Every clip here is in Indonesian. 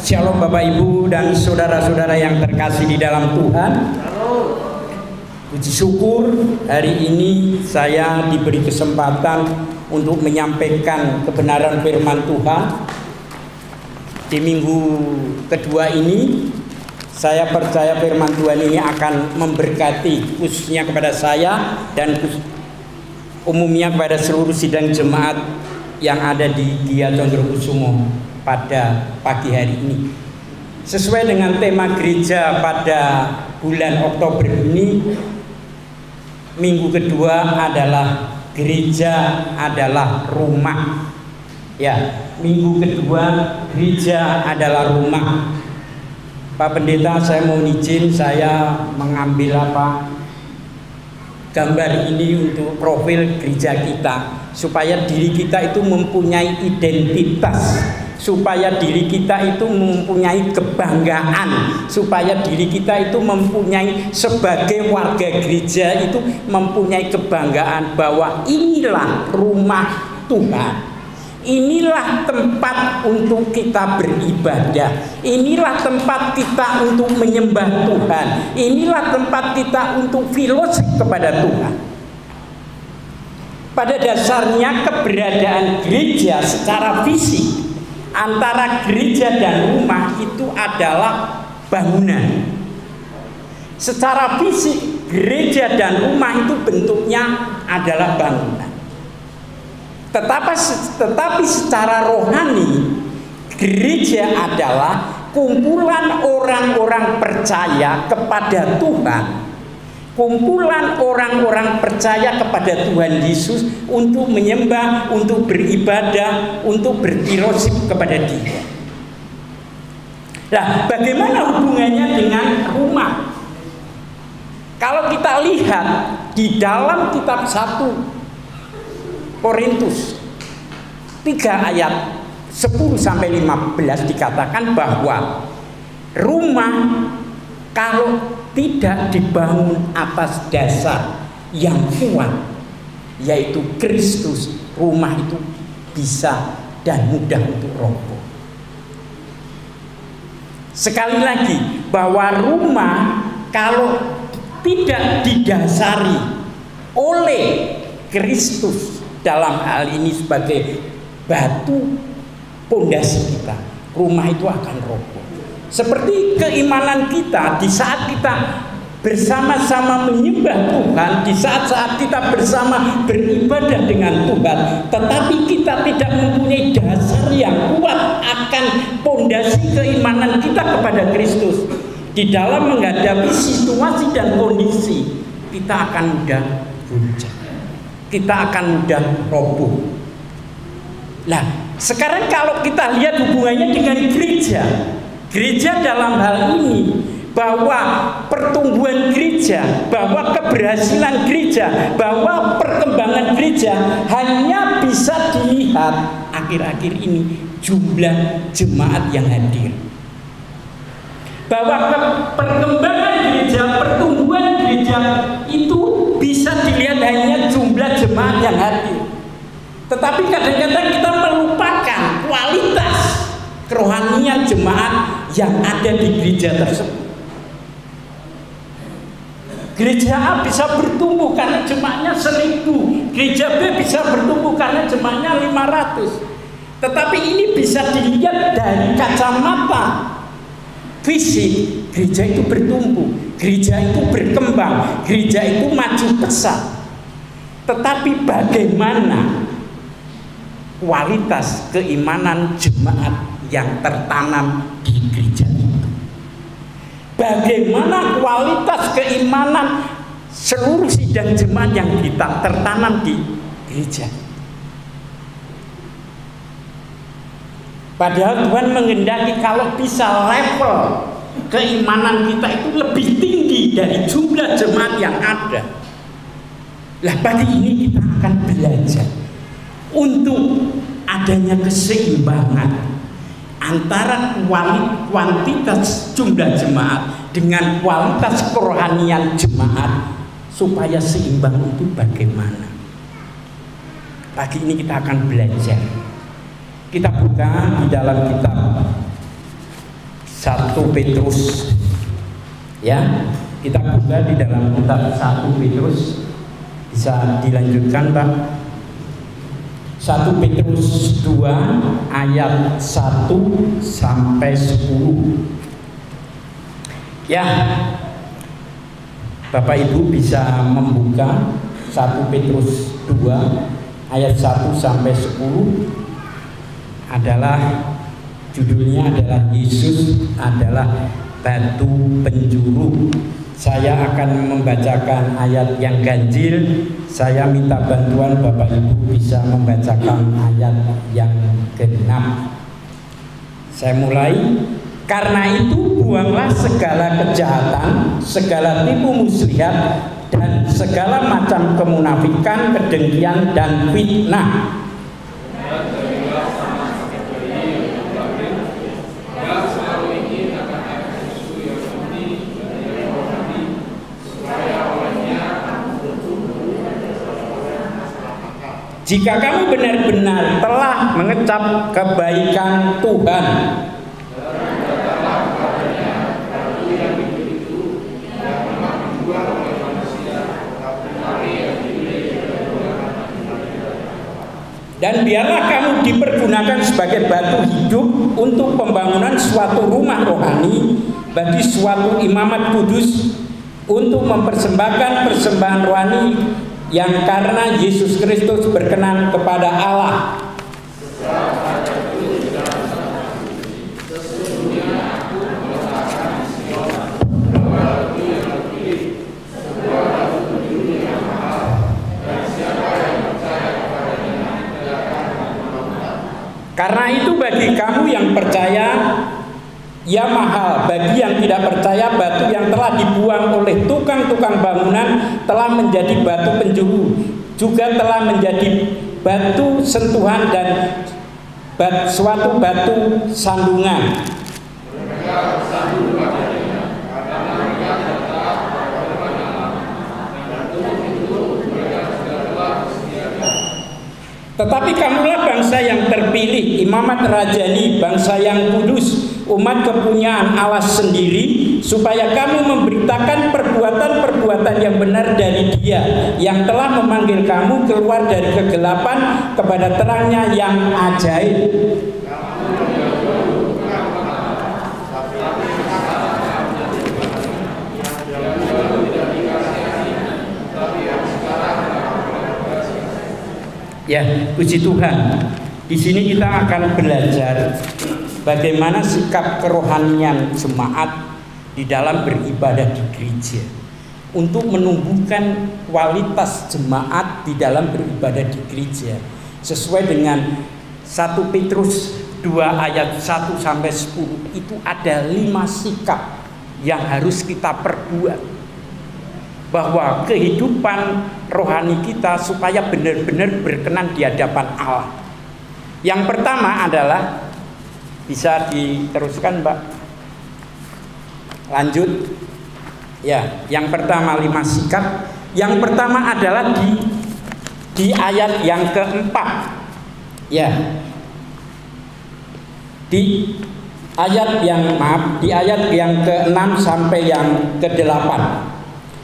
Shalom Bapak Ibu dan saudara-saudara yang terkasih di dalam Tuhan. Puji syukur hari ini saya diberi kesempatan untuk menyampaikan kebenaran firman Tuhan. Di minggu kedua ini saya percaya firman Tuhan ini akan memberkati khususnya kepada saya dan umumnya kepada seluruh sidang jemaat yang ada di Gia Condrokusumo pada pagi hari ini. Sesuai dengan tema gereja pada bulan Oktober ini, minggu kedua adalah gereja adalah rumah. Ya, minggu kedua gereja adalah rumah. Pak Pendeta, saya mau izin saya mengambil gambar ini untuk profil gereja kita, supaya diri kita itu mempunyai identitas, supaya diri kita itu mempunyai kebanggaan, supaya diri kita itu mempunyai sebagai warga gereja itu mempunyai kebanggaan bahwa inilah rumah Tuhan. Inilah tempat untuk kita beribadah. Inilah tempat kita untuk menyembah Tuhan. Inilah tempat kita untuk fellowship kepada Tuhan. Pada dasarnya keberadaan gereja secara fisik antara gereja dan rumah itu adalah bangunan. Secara fisik gereja dan rumah itu bentuknya adalah bangunan. Tetapi secara rohani gereja adalah kumpulan orang-orang percaya kepada Tuhan, kumpulan orang-orang percaya kepada Tuhan Yesus untuk menyembah, untuk beribadah, untuk berfellowship kepada Dia. Nah, bagaimana hubungannya dengan rumah? Kalau kita lihat di dalam kitab 1 Korintus 3 ayat 10-15 dikatakan bahwa rumah kalau tidak dibangun atas dasar yang kuat, yaitu Kristus, rumah itu bisa dan mudah untuk roboh. Sekali lagi, bahwa rumah kalau tidak didasari oleh Kristus dalam hal ini sebagai batu pondasi kita, rumah itu akan roboh. Seperti keimanan kita di saat kita bersama-sama menyembah Tuhan, di saat-saat kita bersama beribadah dengan Tuhan, tetapi kita tidak mempunyai dasar yang kuat akan pondasi keimanan kita kepada Kristus, di dalam menghadapi situasi dan kondisi kita akan mudah goncang, kita akan mudah roboh. Nah, sekarang kalau kita lihat hubungannya dengan gereja, gereja dalam hal ini, bahwa pertumbuhan gereja, bahwa keberhasilan gereja, bahwa perkembangan gereja hanya bisa dilihat akhir-akhir ini jumlah jemaat yang hadir. Bahwa perkembangan gereja, pertumbuhan gereja itu bisa dilihat hanya jumlah jemaat yang hadir. Tetapi kadang-kadang kita melupakan kualitas kerohanian jemaat yang ada di gereja tersebut. Gereja A bisa bertumbuh karena jemaatnya 1000, gereja B bisa bertumbuh karena jemaatnya 500. Tetapi ini bisa dilihat dari kacamata fisik, gereja itu bertumbuh, gereja itu berkembang, gereja itu maju pesat. Tetapi bagaimana kualitas keimanan jemaat yang tertanam di gereja itu? Bagaimana kualitas keimanan seluruh sidang jemaat yang kita tertanam di gereja? Padahal Tuhan menghendaki kalau bisa level keimanan kita itu lebih tinggi dari jumlah jemaat yang ada. Lah, pagi ini kita akan belajar untuk adanya keseimbangan antara kuantitas jumlah jemaat dengan kualitas kerohanian jemaat, supaya seimbang itu bagaimana. Pagi ini kita akan belajar. Kita buka di dalam kitab 1 Petrus. Ya, kita buka di dalam kitab 1 Petrus. Bisa dilanjutkan, Pak. 1 Petrus 2 ayat 1 sampai 10. Ya, Bapak Ibu bisa membuka 1 Petrus 2 ayat 1 sampai 10. Judulnya adalah Yesus adalah batu penjuru. Saya akan membacakan ayat yang ganjil. Saya minta bantuan Bapak Ibu bisa membacakan ayat yang genap. Saya mulai. Karena itu buanglah segala kejahatan, segala tipu muslihat, dan segala macam kemunafikan, kedengkian, dan fitnah. Jika kamu benar-benar telah mengecap kebaikan Tuhan, dan biarlah kamu dipergunakan sebagai batu hidup untuk pembangunan suatu rumah rohani bagi suatu imamat kudus, untuk mempersembahkan persembahan rohani yang karena Yesus Kristus berkenan kepada Allah. Karena itu bagi kamu yang percaya, ia mahal. Bagi yang tidak percaya, batu yang telah dibuang oleh tukang-tukang bangunan telah menjadi batu penjuru, juga telah menjadi batu sentuhan dan suatu batu sandungan. Tetapi kamulah bangsa yang terpilih, imamat rajani, bangsa yang kudus, umat kepunyaan Allah sendiri, supaya kamu memberitakan perbuatan-perbuatan yang benar dari Dia yang telah memanggil kamu keluar dari kegelapan kepada terangnya yang ajaib. Ya, puji Tuhan. Di sini kita akan belajar bagaimana sikap kerohanian jemaat di dalam beribadah di gereja untuk menumbuhkan kualitas jemaat di dalam beribadah di gereja sesuai dengan 1 Petrus 2 ayat 1 sampai 10. Itu ada 5 sikap yang harus kita perbuat bahwa kehidupan rohani kita supaya benar-benar berkenan di hadapan Allah. Yang pertama adalah, bisa diteruskan Mbak, lanjut ya. Yang pertama 5 sikap. Yang pertama adalah di ayat yang keempat ya, di ayat yang ke-6 sampai yang ke-8.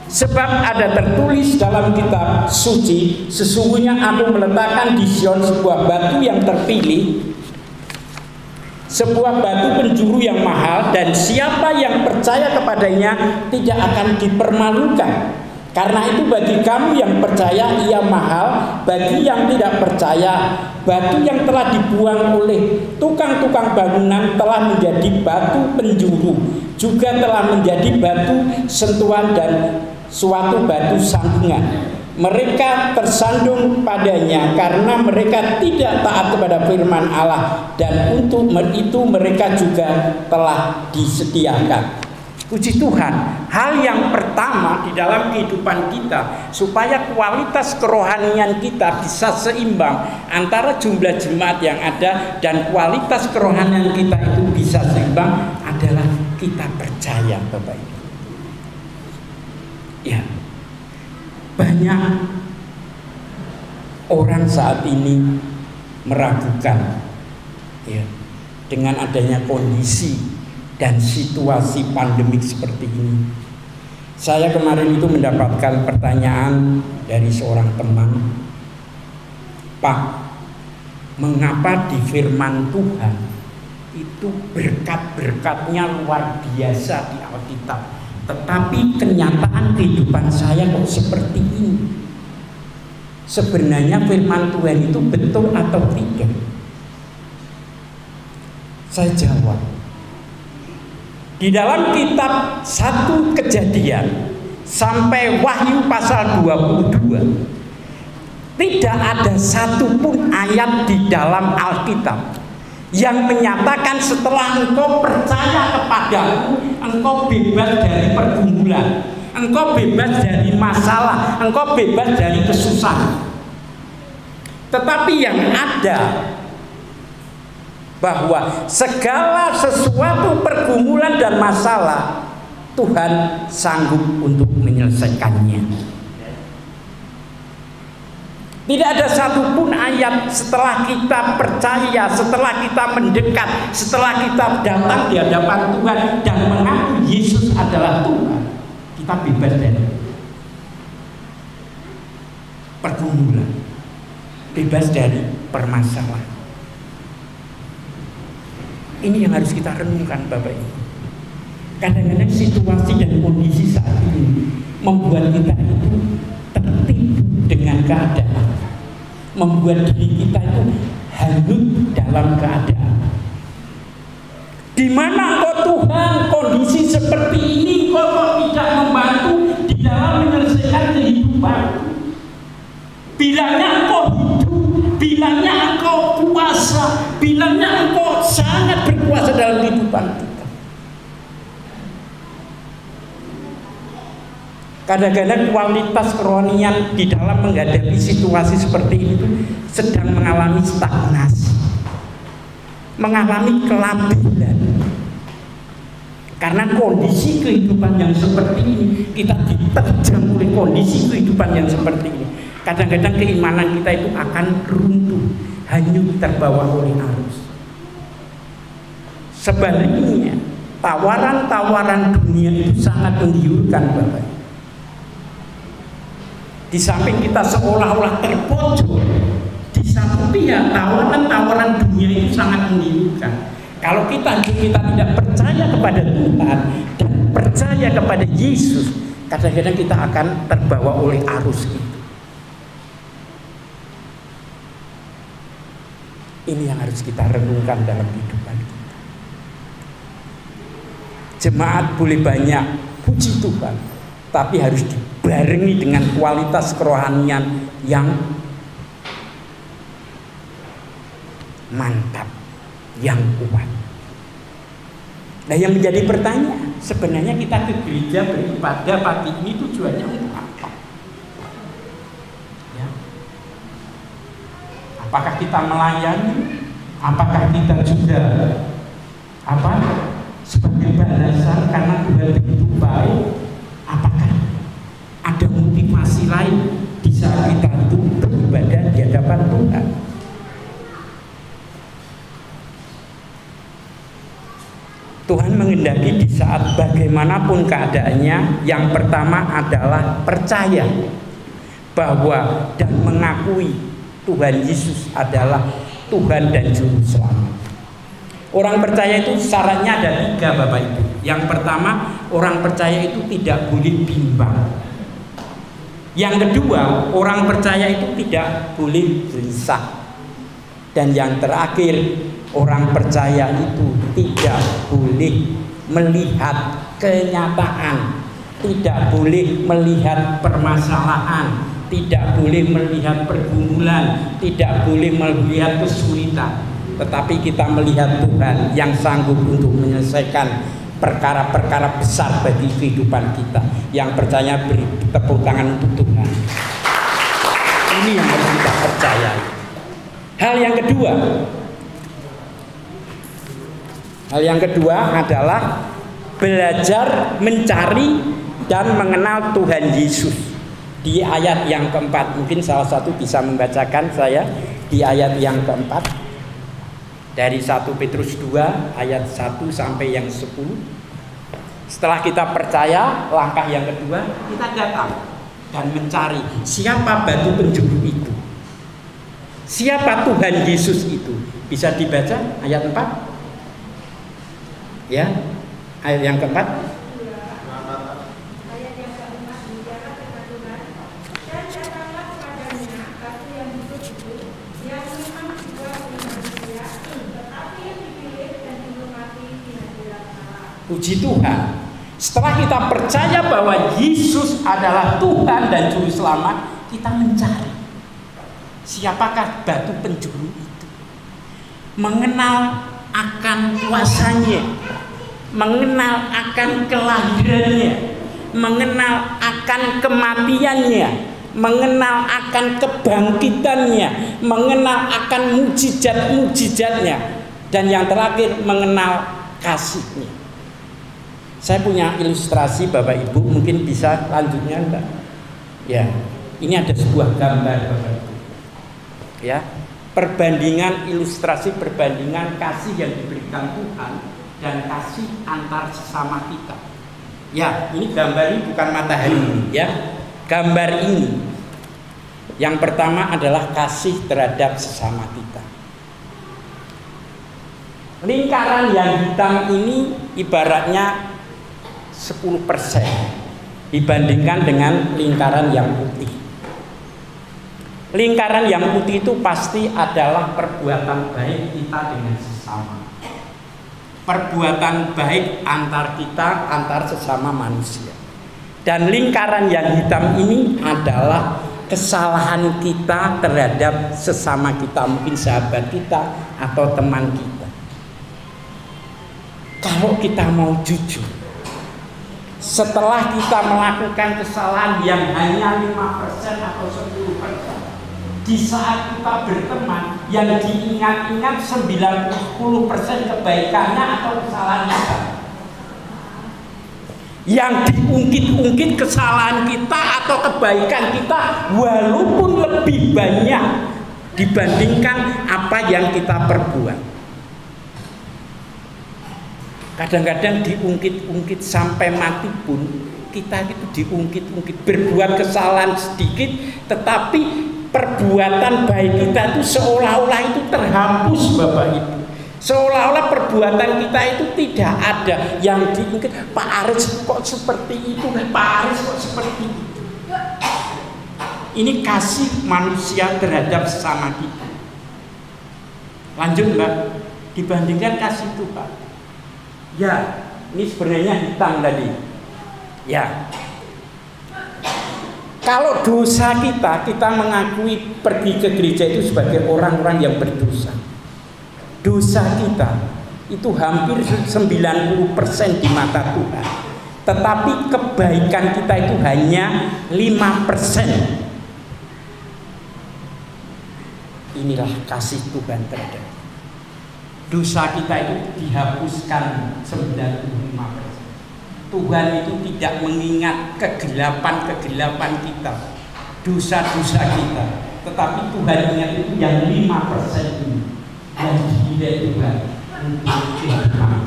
Sebab ada tertulis dalam kitab suci, sesungguhnya aku meletakkan di Sion sebuah batu yang terpilih, sebuah batu penjuru yang mahal, dan siapa yang percaya kepadanya tidak akan dipermalukan. Karena itu bagi kamu yang percaya ia mahal, bagi yang tidak percaya, batu yang telah dibuang oleh tukang-tukang bangunan telah menjadi batu penjuru, juga telah menjadi batu sentuhan dan suatu batu sandungan. Mereka tersandung padanya karena mereka tidak taat kepada firman Allah, dan untuk itu mereka juga telah disediakan. Puji Tuhan, hal yang pertama di dalam kehidupan kita supaya kualitas kerohanian kita bisa seimbang antara jumlah jemaat yang ada dan kualitas kerohanian kita itu bisa seimbang adalah kita percaya, Bapak Ibu. Ya, banyak orang saat ini meragukan ya, dengan adanya kondisi dan situasi pandemik seperti ini. Saya kemarin itu mendapatkan pertanyaan dari seorang teman, Pak, mengapa di firman Tuhan itu berkat-berkatnya luar biasa di Alkitab, tetapi kenyataan kehidupan saya kok seperti ini? Sebenarnya firman Tuhan itu betul atau tidak? Saya jawab, di dalam kitab 1 Kejadian sampai Wahyu pasal 22 tidak ada satupun ayat di dalam Alkitab yang menyatakan setelah engkau percaya kepadaku, engkau bebas dari pergumulan, engkau bebas dari masalah, engkau bebas dari kesusahan. Tetapi yang ada bahwa segala sesuatu pergumulan dan masalah Tuhan sanggup untuk menyelesaikannya. Tidak ada satupun ayat setelah kita percaya, setelah kita mendekat, setelah kita datang di hadapan Tuhan dan mengaku Yesus adalah Tuhan, kita bebas dari pergumulan, bebas dari permasalahan. Ini yang harus kita renungkan, Bapak Ibu. Kadang-kadang situasi dan kondisi saat ini membuat kita itu tertipu dengan keadaan, membuat diri kita itu hanyut dalam keadaan. Di mana kok Tuhan kondisi seperti ini kok tidak membantu di dalam menyelesaikan kehidupan? Bilangnya engkau hidup, bilangnya engkau kuasa, bilangnya engkau sangat berkuasa dalam kehidupan kita. Kadang-kadang kualitas kerohanian di dalam menghadapi situasi seperti itu sedang mengalami stagnasi, mengalami kelabilan. Karena kondisi kehidupan yang seperti ini, kita diterjang oleh kondisi kehidupan yang seperti ini. Kadang-kadang keimanan kita itu akan runtuh, hanyut terbawa oleh arus. Sebaliknya, tawaran-tawaran dunia itu sangat menggiurkan, Bapak. Di samping kita seolah-olah terpojok, di satu pihak tawaran-tawaran dunia itu sangat menggiurkan. Kalau kita tidak percaya kepada Tuhan dan percaya kepada Yesus, kadang-kadang kita akan terbawa oleh arus itu. Ini yang harus kita renungkan dalam kehidupan kita. Jemaat boleh banyak, puji Tuhan, tapi harus dibarengi dengan kualitas kerohanian yang mantap, yang kuat. Nah, yang menjadi pertanyaan, sebenarnya kita ke gereja beribadah pagi ini tujuannya untuk apa? Ya. Apakah kita melayani? Apakah kita juga sebagai balasan karena Tuhan begitu baik? Apakah ada motivasi lain di saat kita itu beribadah di hadapan Tuhan? Tuhan menghendaki di saat bagaimanapun keadaannya, yang pertama adalah percaya bahwa dan mengakui Tuhan Yesus adalah Tuhan dan Juru Selamat. Orang percaya itu syaratnya ada 3, Bapak Ibu. Yang pertama, orang percaya itu tidak boleh bimbang. Yang kedua, orang percaya itu tidak boleh gelisah. Dan yang terakhir, orang percaya itu tidak boleh melihat kenyataan, tidak boleh melihat permasalahan, tidak boleh melihat pergumulan, tidak boleh melihat kesulitan, tetapi kita melihat Tuhan yang sanggup untuk menyelesaikan perkara-perkara besar bagi kehidupan kita. Yang percaya beri tepuk tangan untuk Tuhan. Ini yang harus kita percayai. Hal yang kedua adalah belajar mencari dan mengenal Tuhan Yesus. Di ayat yang keempat, mungkin salah satu bisa membacakan saya di ayat yang keempat. Dari 1 Petrus 2 ayat 1 sampai yang 10. Setelah kita percaya, langkah yang kedua, kita datang dan mencari siapa batu penjuru itu. Siapa Tuhan Yesus itu? Bisa dibaca ayat 4? Ya, ayat yang keempat. Puji Tuhan. Setelah kita percaya bahwa Yesus adalah Tuhan dan Juru Selamat, kita mencari siapakah batu penjuru itu. Mengenal akan kuasanya, mengenal akan kelahirannya, mengenal akan kematiannya, mengenal akan kebangkitannya, mengenal akan mujizat-mujizatnya, dan yang terakhir mengenal kasihnya. Saya punya ilustrasi Bapak Ibu, mungkin bisa lanjutnya enggak? Ya, ini ada sebuah gambar Bapak Ibu. Ya, perbandingan ilustrasi perbandingan kasih yang diberikan Tuhan dan kasih antar sesama kita. Ya, ini gambar ini bukan matahari ya. Gambar ini yang pertama adalah kasih terhadap sesama kita. Lingkaran yang hitam ini ibaratnya 10% dibandingkan dengan lingkaran yang putih. Lingkaran yang putih itu pasti adalah perbuatan baik kita dengan sesama. Perbuatan baik antar kita, antar sesama manusia. Dan lingkaran yang hitam ini adalah kesalahan kita terhadap sesama kita, mungkin sahabat kita atau teman kita. Kalau kita mau jujur, setelah kita melakukan kesalahan yang hanya 5% atau 10%, di saat kita berteman yang diingat-ingat 90% kebaikannya atau kesalahan kita, yang diungkit-ungkit kesalahan kita atau kebaikan kita walaupun lebih banyak dibandingkan apa yang kita perbuat. Kadang-kadang diungkit-ungkit sampai mati pun kita itu diungkit-ungkit, berbuat kesalahan sedikit, tetapi perbuatan baik kita itu seolah-olah itu terhapus Bapak Ibu. Seolah-olah perbuatan kita itu tidak ada yang diungkit. Pak Aris kok seperti itu, Pak Aris kok seperti itu. Ini kasih manusia terhadap sesama kita. Lanjut Mbak, dibandingkan kasih Tuhan. Ya, ini sebenarnya hitam tadi. Ya, kalau dosa kita mengakui pergi ke gereja itu sebagai orang-orang yang berdosa. Dosa kita itu hampir 90% di mata Tuhan. Tetapi kebaikan kita itu hanya 5%. Inilah kasih Tuhan terhadap kita. Dosa kita itu dihapuskan 95%. Tuhan itu tidak mengingat kegelapan-kegelapan kita, dosa-dosa kita, tetapi Tuhan ingat itu yang 5% ini yang dipilih Tuhan untuk kehidupan.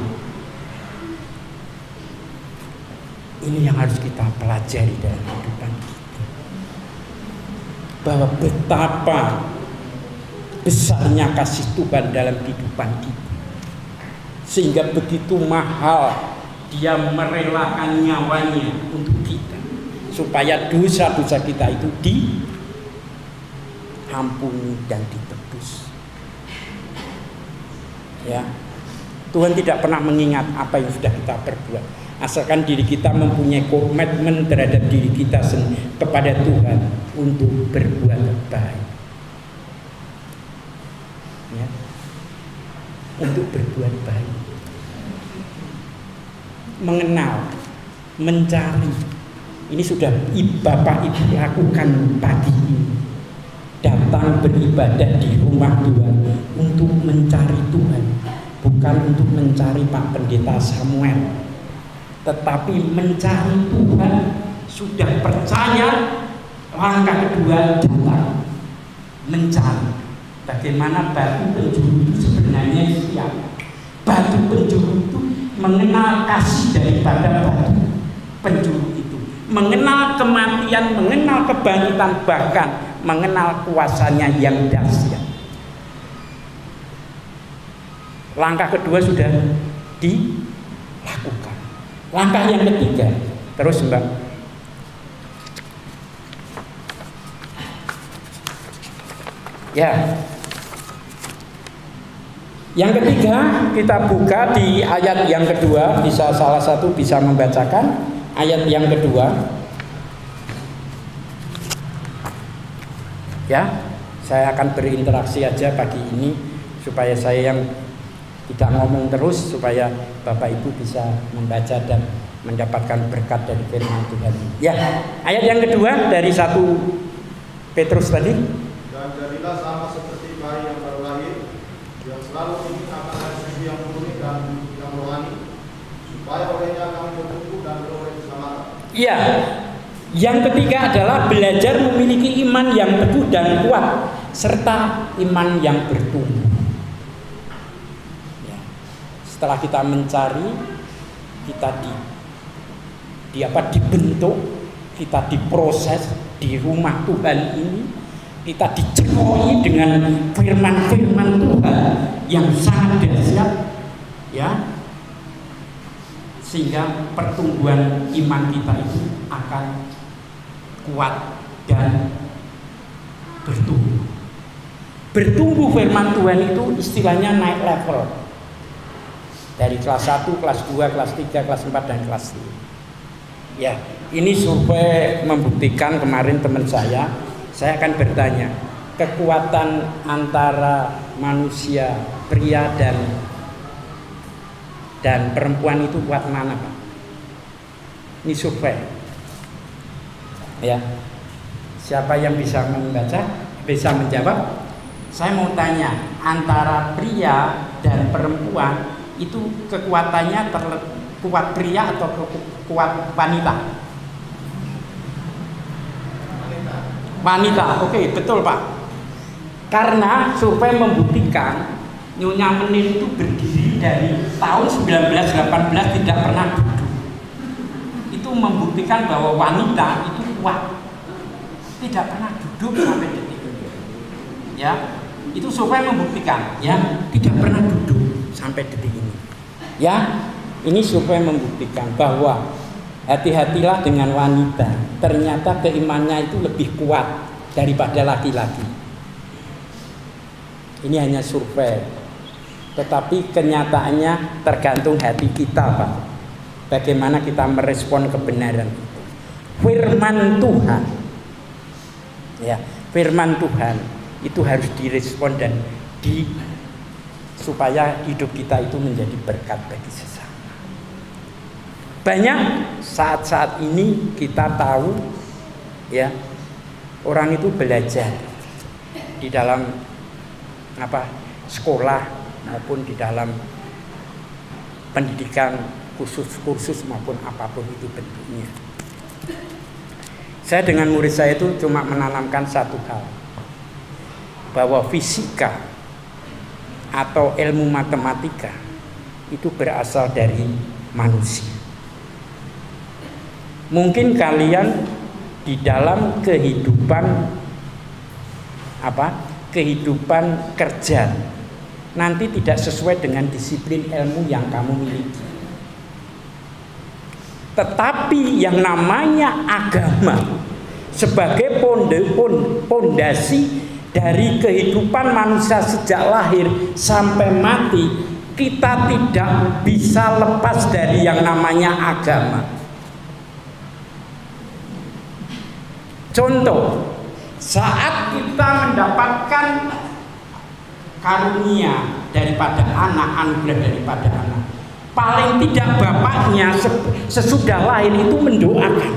Ini yang harus kita pelajari dalam kehidupan kita, bahwa betapa besarnya kasih Tuhan dalam kehidupan kita, sehingga begitu mahal Dia merelakan nyawanya untuk kita, supaya dosa-dosa kita itu diampuni dan ditebus. Ya, Tuhan tidak pernah mengingat apa yang sudah kita perbuat, asalkan diri kita mempunyai komitmen terhadap diri kita sendiri kepada Tuhan untuk berbuat baik. Ya, untuk berbuat baik, mengenal, mencari. Ini sudah Bapak Ibu lakukan pagi ini, datang beribadah di rumah Tuhan untuk mencari Tuhan, bukan untuk mencari Pak Pendeta Samuel, tetapi mencari Tuhan. Sudah percaya, langkah kedua datang mencari bagaimana batu penjuru itu sebenarnya Mesias. Batu penjuru itu mengenal kasih daripada batu penjuru itu, mengenal kematian, mengenal kebangkitan, bahkan mengenal kuasanya yang dahsyat. Langkah kedua sudah dilakukan. Langkah yang ketiga, terus Mbak. Ya. Yang ketiga, kita buka di ayat yang kedua, bisa salah satu bisa membacakan ayat yang kedua. Ya, saya akan berinteraksi aja pagi ini supaya saya yang tidak ngomong terus, supaya Bapak Ibu bisa membaca dan mendapatkan berkat dari firman Tuhan. Ya, ayat yang kedua dari 1 Petrus tadi. Dan jadilah sama seperti bayi yang baru lahir, yang selalu ingin akan dari susu yang murni dan yang rohani, supaya olehnya kami bertumbuh dan beroleh keselamatan. Iya. Yang ketiga adalah belajar memiliki iman yang teguh dan kuat serta iman yang bertumbuh. Ya. Setelah kita mencari, kita dibentuk, kita diproses di rumah Tuhan ini, kita dicekoki dengan firman-firman Tuhan yang sangat dahsyat, ya, sehingga pertumbuhan iman kita itu akan kuat dan bertumbuh. Bertumbuh firman Tuhan itu istilahnya naik level dari kelas 1, kelas 2, kelas 3, kelas 4 dan kelas 5. Ya, ini survei membuktikan kemarin teman saya akan bertanya, kekuatan antara manusia pria dan perempuan itu kuat mana, Pak? Ini survei. Ya, siapa yang bisa membaca, bisa menjawab? Saya mau tanya, antara pria dan perempuan itu kekuatannya kuat pria atau kuat wanita? Wanita, oke, betul Pak. Karena survei membuktikan Nyonya Menir itu berdiri dari tahun 1918 tidak pernah duduk. Itu membuktikan bahwa wanita itu kuat, tidak pernah duduk sampai detik ini. Ya, itu survei membuktikan, ya, tidak pernah duduk sampai detik ini. Ya, ini survei membuktikan bahwa hati-hatilah dengan wanita. Ternyata keimannya itu lebih kuat daripada laki-laki. Ini hanya survei, tetapi kenyataannya tergantung hati kita, Pak. Bagaimana kita merespon kebenaran itu. Firman Tuhan, ya, firman Tuhan itu harus direspon dan supaya hidup kita itu menjadi berkat bagi sesama. Banyak saat-saat ini kita tahu, ya, orang itu belajar di dalam sekolah maupun di dalam pendidikan kursus maupun apapun itu bentuknya. Saya dengan murid saya itu cuma menanamkan satu hal, bahwa fisika atau ilmu matematika itu berasal dari manusia. Mungkin kalian di dalam kehidupan kehidupan kerja nanti tidak sesuai dengan disiplin ilmu yang kamu miliki. Tetapi yang namanya agama sebagai pondasi dari kehidupan manusia sejak lahir sampai mati, kita tidak bisa lepas dari yang namanya agama. Contoh, saat kita mendapatkan karunia daripada anak, anugerah daripada anak, paling tidak bapaknya sesudah lahir itu mendoakan.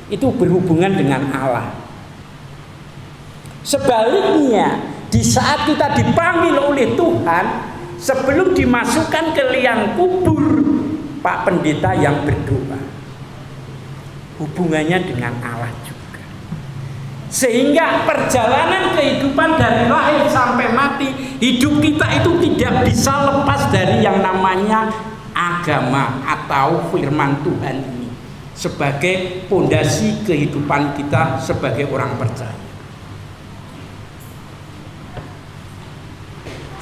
Itu berhubungan dengan Allah. Sebaliknya, di saat kita dipanggil oleh Tuhan, sebelum dimasukkan ke liang kubur, Pak Pendeta yang berdoa. Hubungannya dengan Allah juga. Sehingga perjalanan kehidupan dari lahir sampai mati, hidup kita itu tidak bisa lepas dari yang namanya agama atau firman Tuhan ini sebagai pondasi kehidupan kita sebagai orang percaya.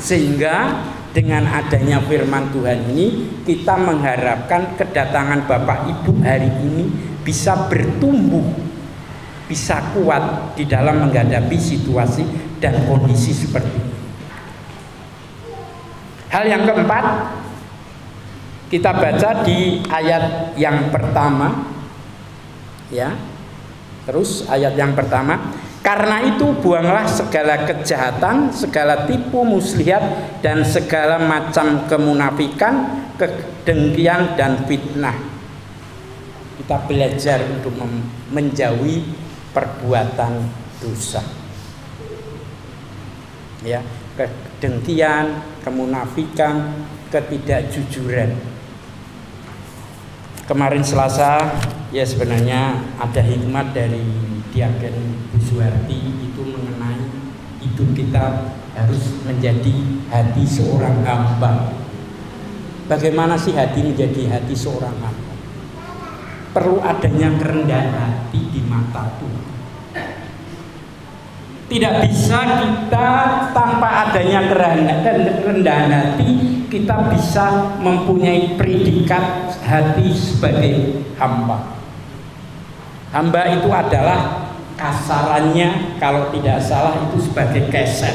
Sehingga dengan adanya firman Tuhan ini, kita mengharapkan kedatangan Bapak Ibu hari ini bisa bertumbuh, bisa kuat di dalam menghadapi situasi dan kondisi seperti ini. Hal yang keempat, kita baca di ayat yang pertama, ya. Terus ayat yang pertama, karena itu buanglah segala kejahatan, segala tipu muslihat dan segala macam kemunafikan, kedengkian dan fitnah. Kita belajar untuk menjauhi perbuatan dosa. Ya, kedengkian, kemunafikan, ketidakjujuran. Kemarin Selasa ya sebenarnya ada hikmat dari Diaken Bu Suwarti itu mengenai hidup kita harus menjadi hati seorang hamba. Bagaimana sih hati menjadi hati seorang hamba? Perlu adanya kerendahan hati di mata Tuhan. Tidak bisa kita tanpa adanya kerendahan hati kita bisa mempunyai predikat hati sebagai hamba. Hamba itu adalah kasarannya kalau tidak salah itu sebagai keset,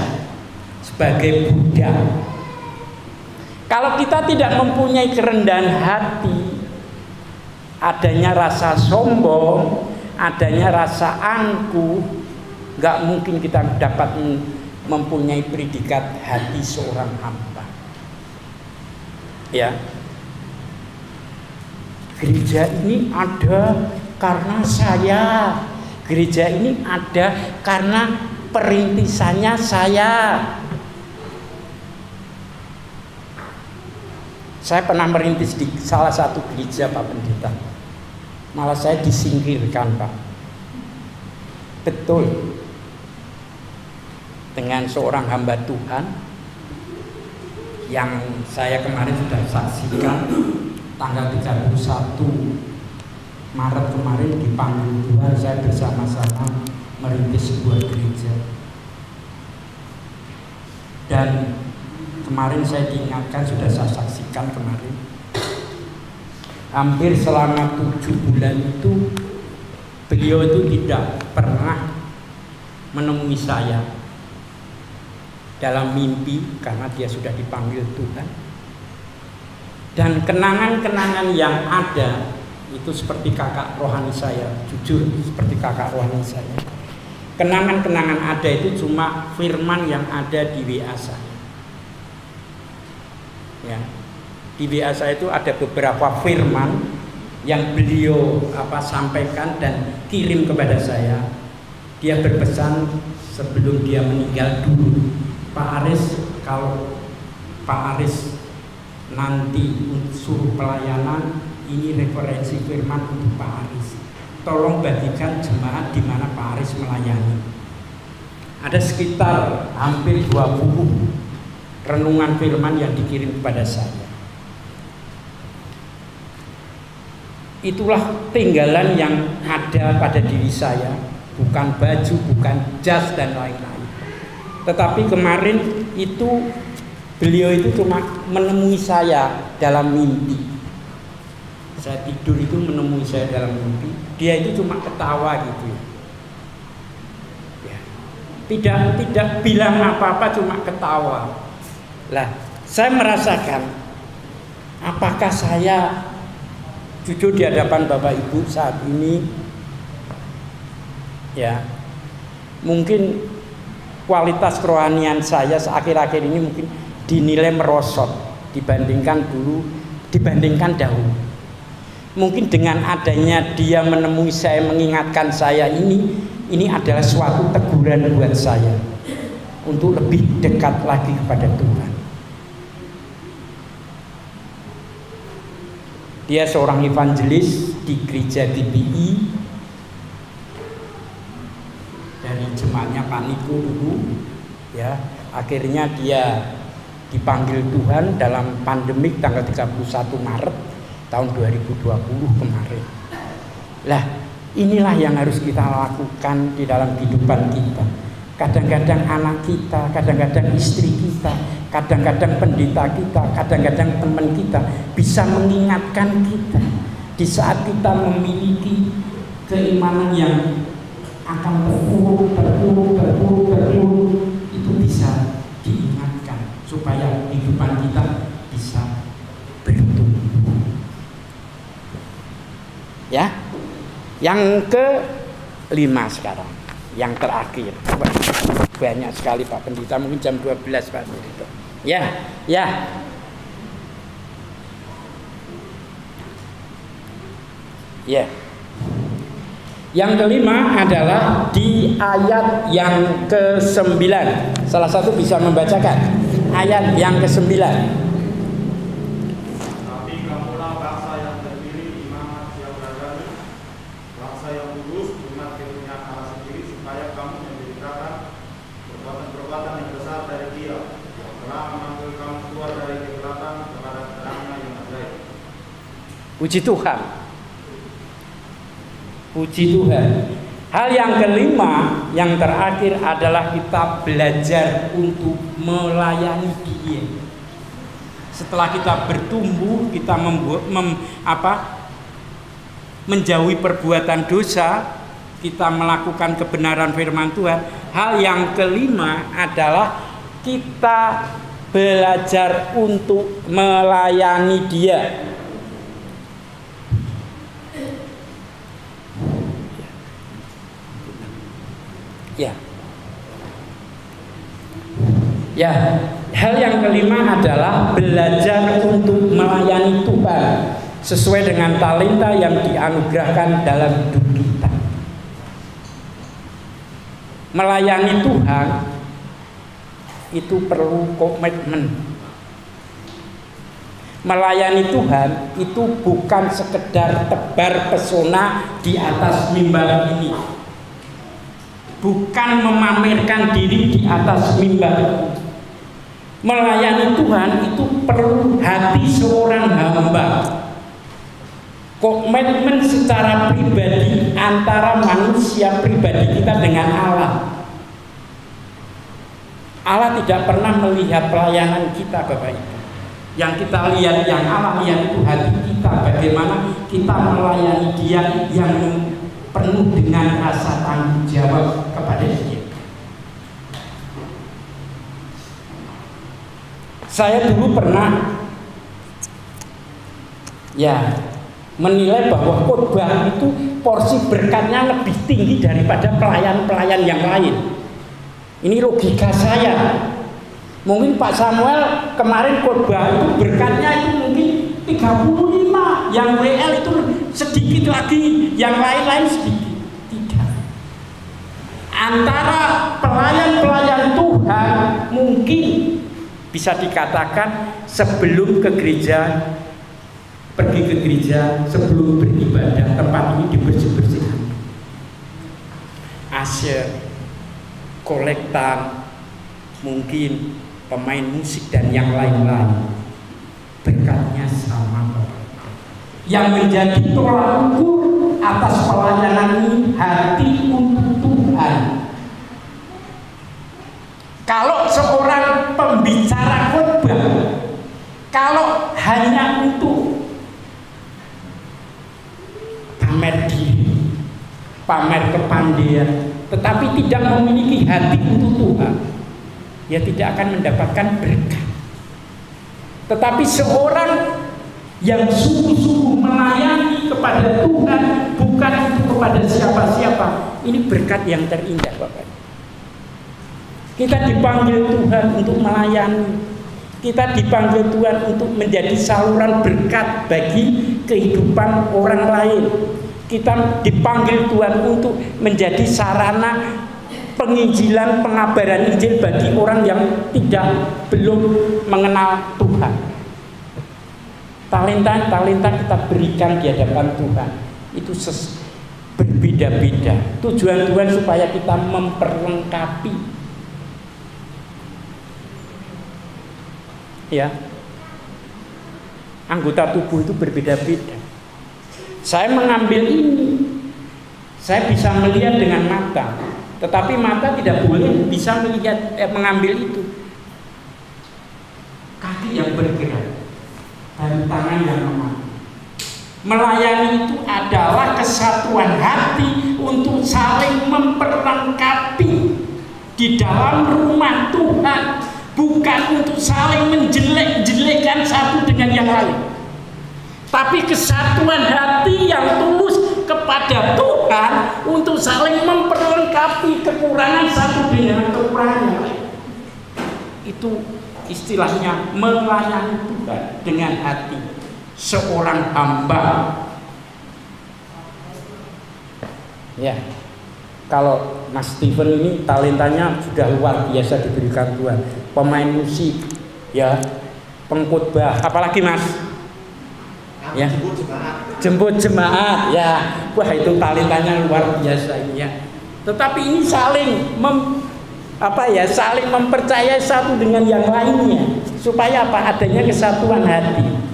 sebagai budak. Kalau kita tidak mempunyai kerendahan hati, adanya rasa sombong, adanya rasa angkuh, nggak mungkin kita dapat mempunyai predikat hati seorang hamba. Ya, gereja ini ada karena saya, gereja ini ada karena perintisannya saya. Saya pernah merintis di salah satu gereja Pak Pendeta, malah saya disingkirkan Pak. Betul, dengan seorang hamba Tuhan yang saya kemarin sudah saksikan tanggal 31 Maret kemarin dipanggil Tuhan, saya bersama-sama merintis sebuah gereja. Dan kemarin saya diingatkan, sudah saya saksikan kemarin, hampir selama 7 bulan itu beliau itu tidak pernah menemui saya dalam mimpi karena dia sudah dipanggil Tuhan. Dan kenangan-kenangan yang ada itu seperti kakak rohani saya, jujur seperti kakak rohani saya. Kenangan-kenangan ada itu cuma firman yang ada di WA saya. Ya, di WA saya itu ada beberapa firman yang beliau sampaikan dan kirim kepada saya. Dia berpesan sebelum dia meninggal dulu, Pak Aris, kalau Pak Aris nanti suruh pelayanan, ini referensi firman untuk Pak Aris. Tolong bagikan jemaat di mana Pak Aris melayani. Ada sekitar hampir 20 renungan firman yang dikirim kepada saya. Itulah tinggalan yang ada pada diri saya, bukan baju, bukan jas dan lain-lain. Tetapi kemarin itu beliau itu cuma menemui saya dalam mimpi. Saya tidur itu menemui saya dalam mimpi. Dia itu cuma ketawa gitu ya. Tidak bilang apa-apa, cuma ketawa. Lah, saya merasakan apakah saya jujur di hadapan Bapak Ibu saat ini ya, mungkin kualitas kerohanian saya akhir-akhir ini mungkin dinilai merosot dibandingkan dahulu. Mungkin dengan adanya dia menemui saya, mengingatkan saya, ini adalah suatu teguran buat saya untuk lebih dekat lagi kepada Tuhan. Dia seorang evangelis di gereja GBI dari jemaatnya Paniko dulu, ya. Akhirnya dia dipanggil Tuhan dalam pandemik tanggal 31 Maret tahun 2020 kemarin. Lah, inilah yang harus kita lakukan di dalam kehidupan kita. Kadang-kadang anak kita, kadang-kadang istri kita, kadang-kadang pendeta kita, kadang-kadang teman kita bisa mengingatkan kita di saat kita memiliki keimanan yang akan terpuruk, itu bisa diingatkan supaya kehidupan kita bisa bertumbuh. Ya, yang ke-5 sekarang, yang terakhir. Banyak sekali Pak Pendeta, mungkin jam 12 Pak Pendeta. Ya. Yang kelima adalah di ayat yang ke-9. Salah satu bisa membacakan ayat yang ke-9. Tapi kamulah bangsa yang terpilih, imamat yang beragami, bangsa yang kudus, umat kepunyaan Allah sendiri, supaya kamu menceritakan perbuatan-perbuatan yang besar dari Dia yang telah memanggil kamu keluar dari kegelapan kepada terangnya yang ajaib. Puji Tuhan. Puji Tuhan. Hal yang kelima, yang terakhir adalah kita belajar untuk melayani Dia. Setelah kita bertumbuh, kita menjauhi perbuatan dosa, kita melakukan kebenaran firman Tuhan. Hal yang kelima adalah kita belajar untuk melayani Dia. Ya, hal yang kelima adalah belajar untuk melayani Tuhan sesuai dengan talenta yang dianugerahkan dalam hidup kita. Melayani Tuhan itu perlu komitmen. Melayani Tuhan itu bukan sekedar tebar pesona di atas mimbar ini, bukan memamerkan diri di atas mimbar. Melayani Tuhan itu perlu hati seorang hamba, komitmen secara pribadi antara manusia pribadi kita dengan Allah. Allah tidak pernah melihat pelayanan kita, Bapak Ibu. Yang kita lihat, yang Allah lihat itu hati kita, bagaimana kita melayani Dia yang penuh dengan rasa tanggung jawab kepada Dia. Saya dulu pernah menilai bahwa khotbah itu porsi berkatnya lebih tinggi daripada pelayan-pelayan yang lain. Ini logika saya. Mungkin Pak Samuel kemarin khotbah itu berkatnya itu mungkin 35, yang WL itu sedikit lagi, yang lain-lain sedikit. Tidak. Antara pelayan-pelayan Tuhan mungkin bisa dikatakan sebelum ke gereja, pergi ke gereja, sebelum beribadah, tempat ini dibersih-bersihkan. Asyik, kolektan, mungkin pemain musik dan yang lain-lain. Berkatnya sama. Yang menjadi tolak ukur atas pelayanan ini hati untuk Tuhan. Kalau seorang pembicara khotbah, kalau hanya untuk pamer diri, pamer kepandaian, tetapi tidak memiliki hati untuk Tuhan, ya tidak akan mendapatkan berkat. Tetapi seorang yang sungguh-sungguh melayani kepada Tuhan, bukan untuk kepada siapa-siapa, ini berkat yang terindah, Bapak. Kita dipanggil Tuhan untuk melayani. Kita dipanggil Tuhan untuk menjadi saluran berkat bagi kehidupan orang lain. Kita dipanggil Tuhan untuk menjadi sarana penginjilan, pengabaran Injil bagi orang yang belum mengenal Tuhan. Talenta kita berikan di hadapan Tuhan itu berbeda-beda. Tujuan Tuhan supaya kita memperlengkapi. Ya. Anggota tubuh itu berbeda-beda. Saya mengambil ini, saya bisa melihat dengan mata, tetapi mata tidak boleh bisa melihat mengambil itu. Kaki yang bergerak dan tangan yang memanggul. Melayani itu adalah kesatuan hati untuk saling memperlengkapi di dalam rumah Tuhan, bukan untuk saling menjelek-jelekan satu dengan yang lain. Tapi kesatuan hati yang tulus kepada Tuhan untuk saling memperlengkapi kekurangan satu dengan kekurangan yang lain. Itu istilahnya melayani Tuhan dengan hati seorang hamba. Ya, kalau Mas Steven ini talentanya sudah luar biasa diberikan Tuhan. Pemain musik, ya, pengkhotbah, apalagi Mas? Ya, jemput jemaat, ya, wah itu talentanya luar biasa ini ya. Tetapi ini saling saling mempercayai satu dengan yang lainnya, supaya apa? Adanya kesatuan hati.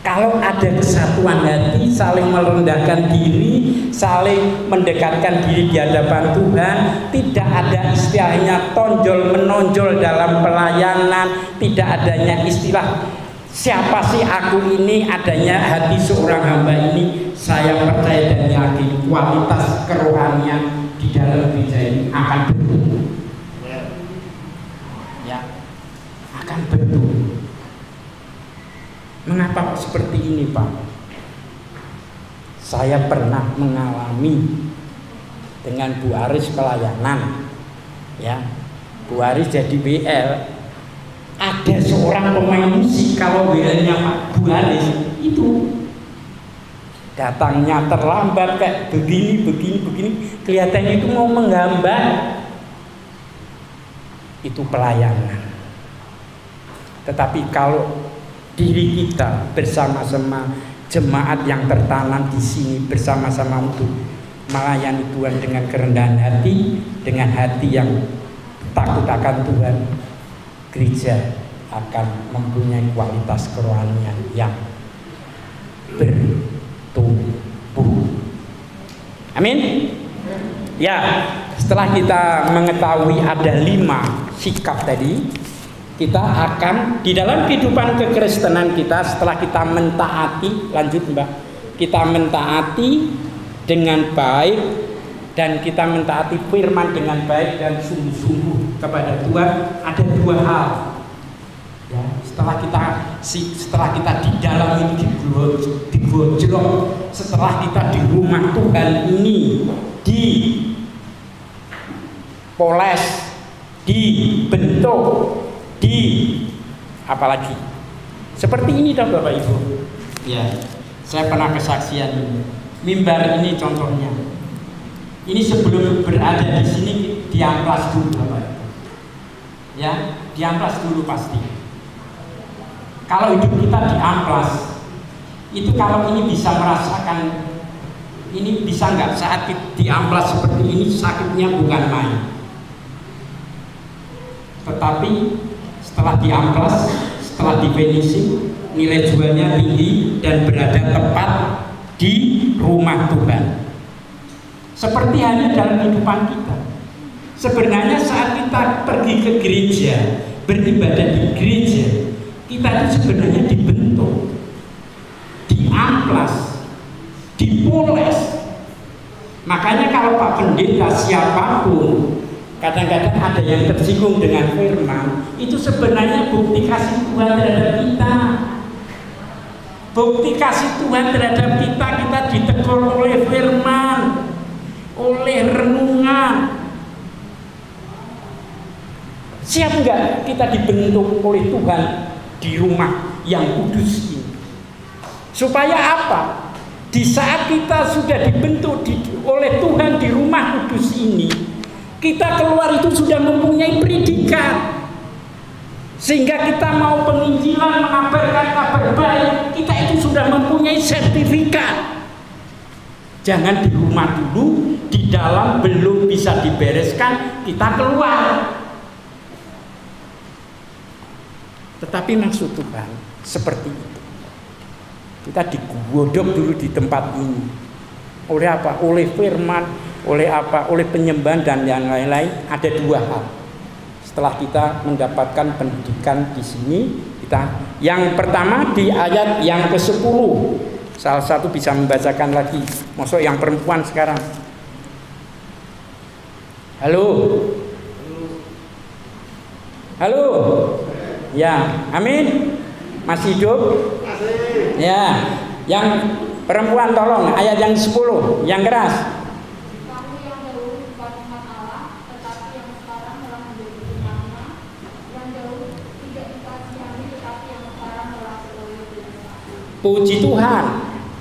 Kalau ada kesatuan hati, saling merendahkan diri, saling mendekatkan diri di hadapan Tuhan, tidak ada istilahnya tonjol menonjol dalam pelayanan, tidak adanya istilah siapa sih aku ini, adanya hati seorang hamba ini. Saya percaya dan yakin kualitas kerohanian di dalam gereja ini akan bertumbuh. Ya, akan bertumbuh. Mengapa seperti ini, Pak? Saya pernah mengalami dengan Bu Aris pelayanan. Ya, Bu Aris jadi WL. Ada seorang pemain musik, kalau WL-nya Pak Bu Aris itu datangnya terlambat kayak begini, kelihatannya itu mau menggambar. Itu pelayanan. Tetapi kalau diri kita bersama-sama jemaat yang tertanam di sini bersama-sama untuk melayani Tuhan dengan kerendahan hati, dengan hati yang takut akan Tuhan, gereja akan mempunyai kualitas kerohanian yang bertumbuh. Amin. Ya, setelah kita mengetahui ada 5 sikap tadi, kita akan di dalam kehidupan kekristenan kita, setelah kita mentaati, lanjut Mbak, kita mentaati dengan baik dan kita mentaati firman dengan baik dan sungguh-sungguh kepada Tuhan, ada 2 hal. Ya, setelah kita di dalam ini digojlok, setelah kita di rumah Tuhan ini dipoles, dibentuk, apalagi seperti ini dong Bapak Ibu. Ya, saya pernah kesaksian ini. Mimbar ini contohnya. Ini sebelum berada di sini diamplas dulu Bapak Ibu. Ya, diamplas dulu pasti. Kalau hidup kita diamplas, itu kalau ini bisa merasakan, ini bisa nggak saat diamplas seperti ini sakitnya bukan main. Tetapi setelah diamplas, setelah di finishing, nilai jualnya tinggi dan berada tepat di rumah Tuhan. Seperti halnya dalam kehidupan kita. Sebenarnya saat kita pergi ke gereja, beribadah di gereja, kita itu sebenarnya dibentuk, diamplas, dipoles. Makanya kalau Pak Pendeta siapapun kadang-kadang ada yang tersinggung dengan firman, itu sebenarnya bukti kasih Tuhan terhadap kita. Bukti kasih Tuhan terhadap kita, kita ditegur oleh firman, oleh renungan. Siap nggak kita dibentuk oleh Tuhan di rumah yang kudus ini? Supaya apa? Di saat kita sudah dibentuk oleh Tuhan di rumah kudus ini, kita keluar itu sudah mempunyai predikat, sehingga kita mau penginjilan, mengabarkan kabar baik, kita itu sudah mempunyai sertifikat. Jangan di rumah dulu, di dalam belum bisa dibereskan, kita keluar. Tetapi maksud Tuhan seperti itu. Kita digodok dulu di tempat ini. Oleh apa? Oleh firman, oleh apa? Oleh penyembahan dan yang lain-lain. Ada dua hal. Setelah kita mendapatkan pendidikan di sini, kita yang pertama di ayat yang ke-10. Salah satu bisa membacakan lagi. Maksud yang perempuan sekarang. Halo. Halo. Ya, amin. Masih hidup? Masih. Ya. Yang perempuan tolong ayat yang 10, yang keras. Kamu yang dahulu bukan umat Allah, tetapi yang sekarang telah menjadi umatnya, yang dahulu tidak dikasihani, tetapi yang sekarang telah sebagai umat. Puji Tuhan.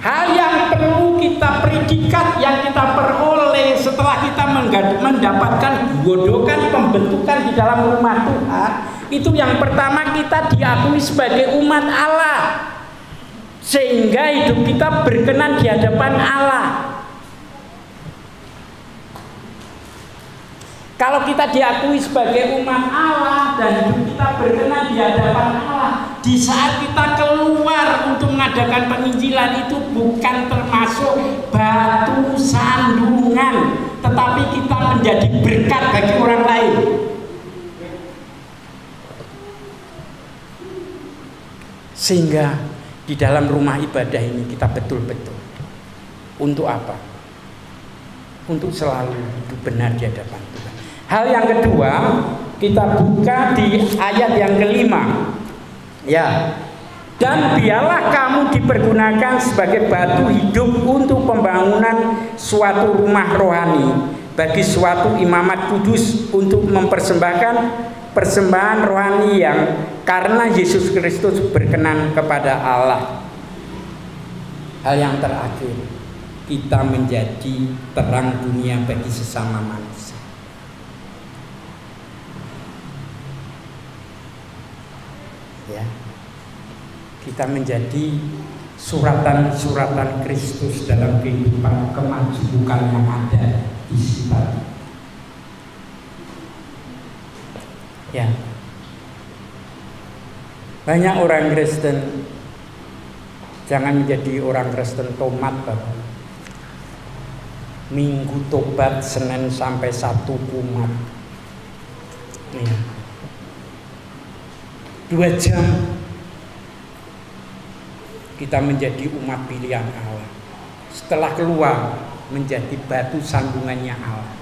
Hal yang perlu kita predikat, yang kita peroleh setelah kita mendapatkan godokan pembentukan di dalam rumah Tuhan, itu yang pertama kita diakui sebagai umat Allah, sehingga hidup kita berkenan di hadapan Allah. Kalau kita diakui sebagai umat Allah dan hidup kita berkenan di hadapan Allah, di saat kita keluar untuk mengadakan penginjilan, itu bukan termasuk batu sandungan, tetapi kita menjadi berkat bagi orang lain. Sehingga di dalam rumah ibadah ini kita betul-betul untuk apa? Untuk selalu hidup benar di hadapan Tuhan. Hal yang kedua, kita buka di ayat yang kelima. Ya. Dan biarlah kamu dipergunakan sebagai batu hidup untuk pembangunan suatu rumah rohani, bagi suatu imamat kudus, untuk mempersembahkan persembahan rohani yang karena Yesus Kristus berkenan kepada Allah. Hal yang terakhir, kita menjadi terang dunia bagi sesama manusia. Ya, kita menjadi suratan-suratan Kristus dalam kehidupan kemajukan yang ada di sekitar. Ya, banyak orang Kristen jangan menjadi orang Kristen tomat, Bapak. Minggu tobat, Senin sampai Sabtu kumat. Ya. 2 jam kita menjadi umat pilihan Allah. Setelah keluar menjadi batu sandungannya Allah.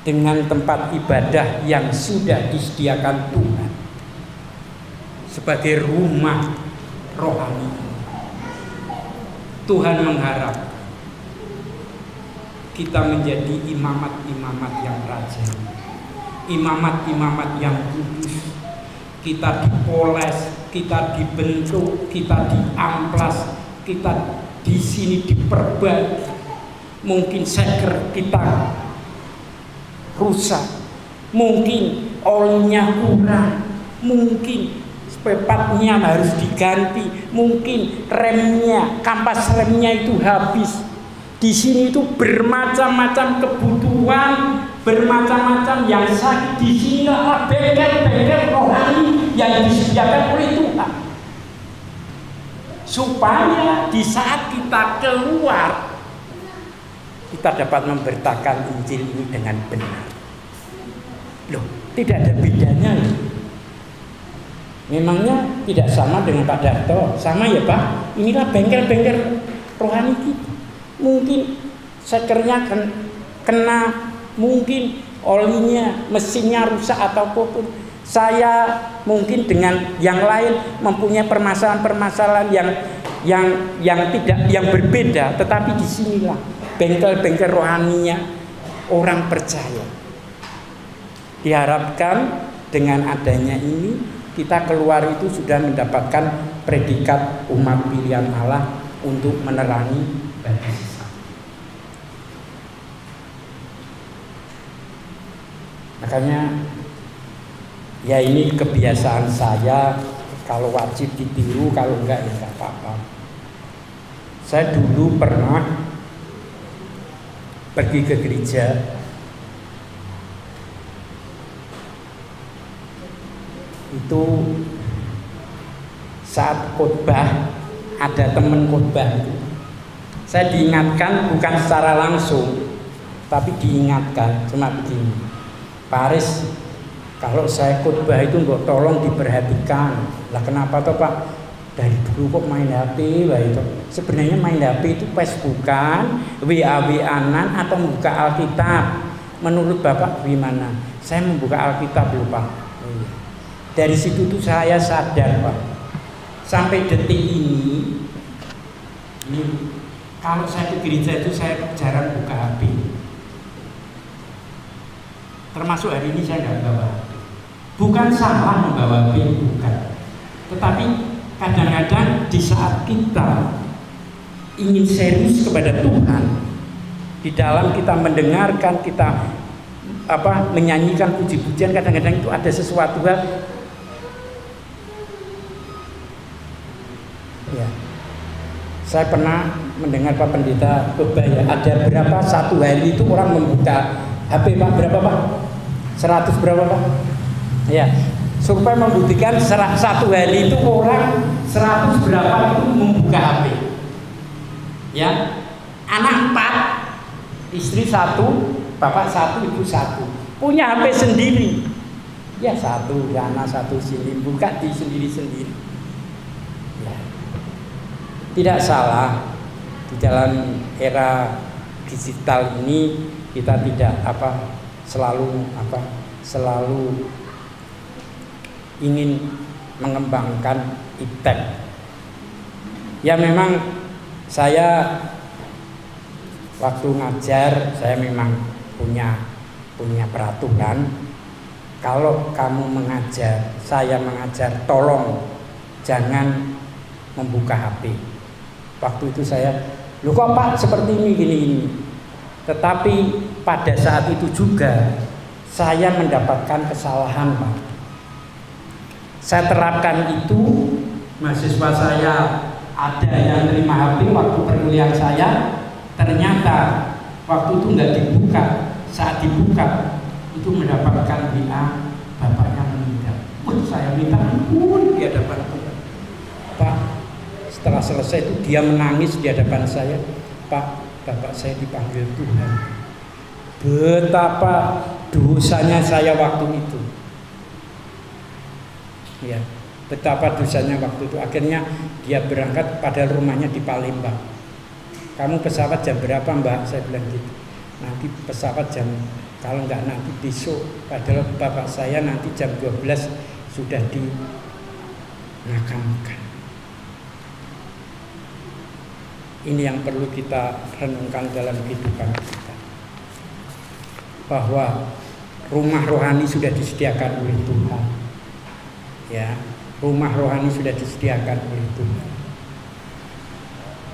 Dengan tempat ibadah yang sudah disediakan Tuhan sebagai rumah rohani. Tuhan mengharap kita menjadi imamat-imamat yang rajin, imamat-imamat yang kudus. Kita dipoles, kita dibentuk, kita diamplas, kita di sini diperbaiki. Mungkin seker kita rusak, mungkin olinya kurang, mungkin spepatnya harus diganti, mungkin remnya, kampas remnya itu habis. Di sini itu bermacam-macam kebutuhan, bermacam-macam yang sakit. Di sini adalah bengkel-bengkel rohani yang disediakan oleh Tuhan, supaya di saat kita keluar kita dapat memberitakan Injil ini dengan benar. Loh, tidak ada bedanya loh. Memangnya tidak sama dengan Pak Darto? Sama ya Pak. Inilah bengkel-bengkel rohani kita. Mungkin sekernya kena, mungkin olinya, mesinnya rusak atau apapun. Saya mungkin dengan yang lain mempunyai permasalahan-permasalahan yang tidak, yang berbeda, tetapi disinilah bengkel-bengkel rohaninya orang percaya. Diharapkan dengan adanya ini kita keluar itu sudah mendapatkan predikat umat pilihan Allah untuk menerangi bagi sesama. Makanya ya ini kebiasaan saya, kalau wajib ditiru, kalau enggak ya enggak apa-apa. Saya dulu pernah pergi ke gereja. Itu saat khotbah, ada teman khotbah itu. Saya diingatkan bukan secara langsung, tapi diingatkan cuma begini, Pak Aris, kalau saya khotbah itu mbok tolong diperhatikan. Lah kenapa toh Pak? Dari dulu kok main HP, wah itu. Sebenarnya main HP itu Facebookan, WA-WA-an atau membuka Alkitab. Menurut Bapak gimana? Saya membuka Alkitab loh Pak. Dari situ tuh saya sadar Pak. Sampai detik ini kalau saya ke gereja itu saya jarang buka HP. Termasuk hari ini saya nggak bawa HP. Bukan salah membawa HP, bukan. Tetapi kadang-kadang di saat kita ingin serius kepada Tuhan, di dalam kita mendengarkan, kita menyanyikan puji-pujian, kadang-kadang itu ada sesuatu hal. Ya, saya pernah mendengar Pak Pendeta khotbah ya, ada berapa satu hari itu orang membuka HP Pak, berapa Pak? 100 berapa Pak? Ya. Supaya membuktikan satu hari itu orang 100 berapa itu membuka HP. Ya, anak 4, istri 1, bapak 1, ibu 1, punya HP sendiri. Ya 1, anak 1 sini buka di sendiri-sendiri. Ya. Tidak salah di dalam era digital ini kita tidak selalu ingin mengembangkan iptek. Ya memang saya waktu ngajar saya memang punya peraturan. Kalau kamu mengajar, saya mengajar, tolong jangan membuka HP. Waktu itu saya, loh kok Pak seperti ini gini. Tetapi pada saat itu juga saya mendapatkan kesalahan Pak. Saya terapkan itu, mahasiswa saya ada yang terima HP waktu perkuliahan saya, ternyata waktu itu nggak dibuka. Saat dibuka itu mendapatkan WA bapaknya meninggal. Saya minta ampun di hadapan Tuhan. Pak, setelah selesai itu dia menangis di hadapan saya. Pak, bapak saya dipanggil Tuhan. Betapa dosanya saya waktu itu. Ya, betapa dosanya waktu itu. Akhirnya dia berangkat, padahal rumahnya di Palembang. Kamu pesawat jam berapa Mbak? Saya bilang gitu. Nanti pesawat jam, kalau enggak nanti besok. Padahal bapak saya nanti jam 12 sudah dimakamkan. Ini yang perlu kita renungkan dalam kehidupan kita, bahwa rumah rohani sudah disediakan oleh Tuhan. Ya, rumah rohani sudah disediakan oleh Tuhan.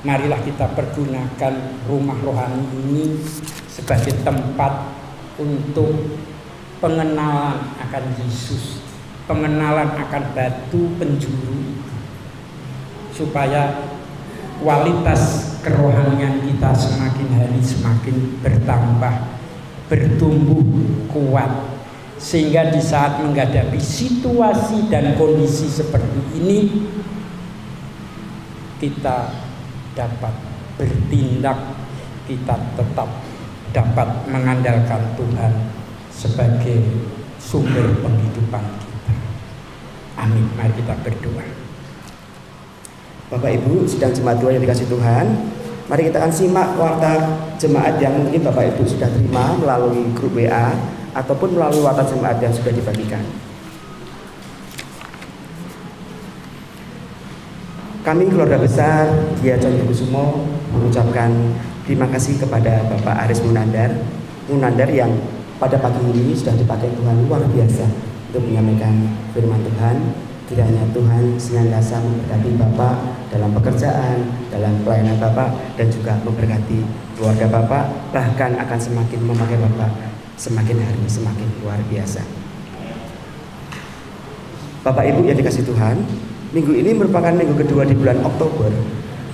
Marilah kita pergunakan rumah rohani ini sebagai tempat untuk pengenalan akan Yesus, pengenalan akan batu penjuru itu, supaya kualitas kerohanian kita semakin hari semakin bertambah, bertumbuh kuat. Sehingga di saat menghadapi situasi dan kondisi seperti ini, kita dapat bertindak, kita tetap dapat mengandalkan Tuhan sebagai sumber penghidupan kita. Amin. Mari kita berdoa. Bapak Ibu sidang jemaat Tuhan yang dikasih Tuhan, mari kita akan simak warta jemaat yang mungkin Bapak Ibu sudah terima melalui grup WA ataupun melalui warta jemaat yang sudah dibagikan. Kami keluarga besar Gia Condrokusumo mengucapkan terima kasih kepada Bapak Aris Munandar yang pada pagi ini sudah dipakai Tuhan luar biasa untuk menyampaikan firman Tuhan. Kiranya Tuhan senantiasa memberkati Bapak dalam pekerjaan, dalam pelayanan Bapak, dan juga memberkati keluarga Bapak, bahkan akan semakin memakai Bapak semakin hari semakin luar biasa. Bapak Ibu yang dikasih Tuhan, minggu ini merupakan minggu kedua di bulan Oktober,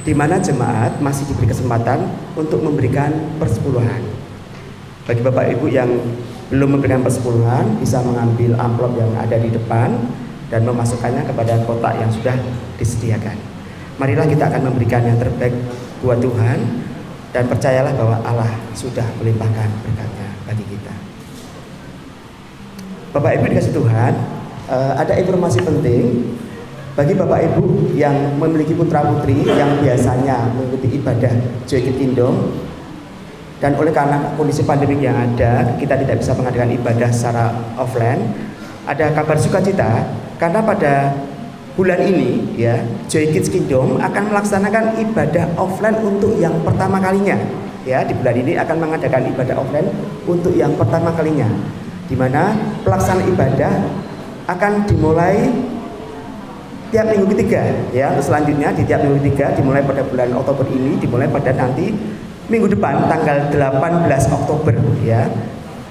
di di mana jemaat masih diberi kesempatan untuk memberikan persepuluhan. Bagi Bapak Ibu yang belum memberikan persepuluhan, bisa mengambil amplop yang ada di depan dan memasukkannya kepada kotak yang sudah disediakan. Marilah kita akan memberikan yang terbaik buat Tuhan, dan percayalah bahwa Allah sudah melimpahkan berkatnya bagi kita. Bapak Ibu dikasih Tuhan, ada informasi penting bagi Bapak Ibu yang memiliki putra putri yang biasanya mengikuti ibadah Joy Kingdom, dan oleh karena kondisi pandemi yang ada, kita tidak bisa mengadakan ibadah secara offline. Ada kabar sukacita karena pada bulan ini ya, Joy Kids Kingdom akan melaksanakan ibadah offline untuk yang pertama kalinya. Ya, di bulan ini akan mengadakan ibadah offline untuk yang pertama kalinya, di mana pelaksanaan ibadah akan dimulai tiap minggu ketiga ya. Selanjutnya di tiap minggu ketiga dimulai pada bulan Oktober ini, dimulai pada nanti minggu depan tanggal 18 Oktober ya.